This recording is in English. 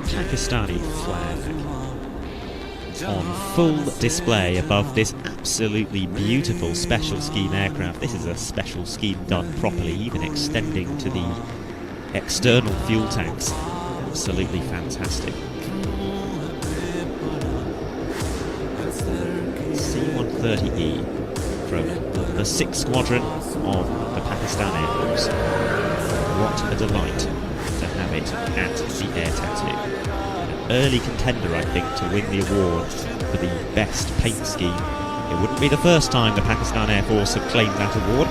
Pakistani flag on full display above this absolutely beautiful special scheme aircraft. This is a special scheme done properly, even extending to the external fuel tanks. Absolutely fantastic. C-130E from the 6th Squadron of the Pakistan Air Force. What a delight to have it at the Air Tattoo. An early contender, I think, to win the award for the best paint scheme. It wouldn't be the first time the Pakistan Air Force have claimed that award.